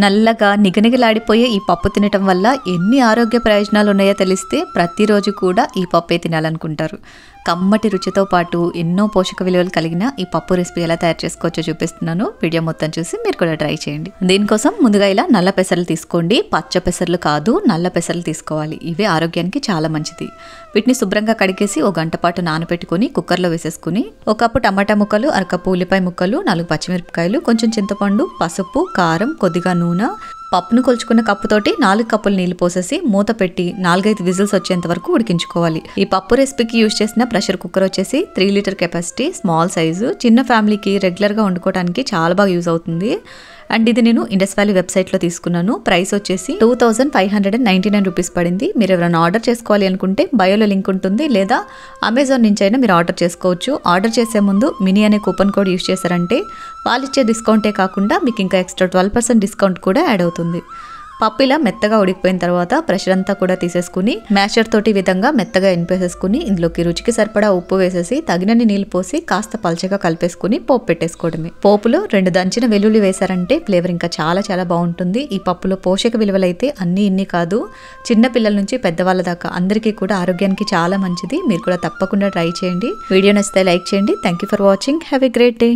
నల్లగా నిగనిగలాడిపోయే ఈ పప్పు తినటం వల్ల ఎన్ని ఆరోగ్య ప్రయోజనాలు ఉన్నాయో తెలిస్తే ప్రతిరోజు కూడా ఈ పప్పే తినాలనుకుంటారు. కమ్మటి రుచితో పాటు ఎన్నో పోషక విలువలు కలిగిన ఈ పప్పు రెసిపీ ఎలా తయారు చేసుకోవచ్చో చూపిస్తున్నాను. వీడియో మొత్తం చూసి మీరు కూడా ట్రై చేయండి. దీనికోసం ముందుగా ఇలా నల్ల పెసర్లు తీసుకోండి. పచ్చ పెసర్లు కాదు, నల్ల పెసర్లు తీసుకోవాలి. ఇవే ఆరోగ్యానికి చాలా మంచిది. వీటిని శుభ్రంగా కడిగేసి ఒక గంట పాటు నానబెట్టుకుని కుక్కర్లో వేసేసుకుని ఒక కప్పు టమాటా ముక్కలు, అరకప్పు ఉల్లిపాయ ముక్కలు, 4 పచ్చిమిరపకాయలు, కొంచెం చింతపండు, పసుపు, కారం, కొద్దిగా నూనె, పప్పును కొలుచుకున్న కప్పుతోటి 4 కప్పులు నీళ్లు పోసేసి మూత పెట్టి 4-5 విజిల్స్ వచ్చేంత వరకు ఉడికించుకోవాలి. ఈ పప్పు రెసిపీకి యూజ్ చేసిన ప్రెషర్ కుక్కర్ వచ్చేసి 3 లీటర్ కెపాసిటీ, స్మాల్ సైజు, చిన్న ఫ్యామిలీకి రెగ్యులర్గా వండుకోవడానికి చాలా బాగా యూజ్ అవుతుంది. అండ్ ఇది నేను ఇండస్ వ్యాలీ వెబ్సైట్లో తీసుకున్నాను. ప్రైస్ వచ్చేసి 2599 రూపీస్ పడింది. మీరు ఎవరైనా ఆర్డర్ చేసుకోవాలి అనుకుంటే బయోలో లింక్ ఉంటుంది, లేదా అమెజాన్ నుంచి అయినా మీరు ఆర్డర్ చేసుకోవచ్చు. ఆర్డర్ చేసే ముందు మినీ అనే కూపన్ కోడ్ యూజ్ చేశారంటే వాళ్ళు ఇచ్చే డిస్కౌంటే కాకుండా మీకు ఇంకా ఎక్స్ట్రా 12% డిస్కౌంట్ కూడా యాడ్ అవుతుంది. పప్పు ఇలా మెత్తగా ఉడికిపోయిన తర్వాత ప్రెషర్ అంతా కూడా తీసేసుకుని మ్యాషర్ తోటి విధంగా మెత్తగా ఎనిపేసేసుకుని ఇందులోకి రుచికి సరిపడా ఉప్పు వేసేసి తగినన్ని నీళ్లు పోసి కాస్త పల్చగా కలిపేసుకుని పోపు పెట్టేసుకోవడమే. పోపులో 2 దంచిన వెల్లుల్లి వేశారంటే ఫ్లేవర్ ఇంకా చాలా చాలా బాగుంటుంది. ఈ పప్పులో పోషక విలువలైతే అన్ని ఇన్ని కాదు, చిన్న పిల్లల నుంచి పెద్దవాళ్ళ దాకా అందరికీ కూడా ఆరోగ్యానికి చాలా మంచిది. మీరు కూడా తప్పకుండా ట్రై చేయండి. వీడియో నచ్చితే లైక్ చేయండి. Thank you for watching. Have a great day.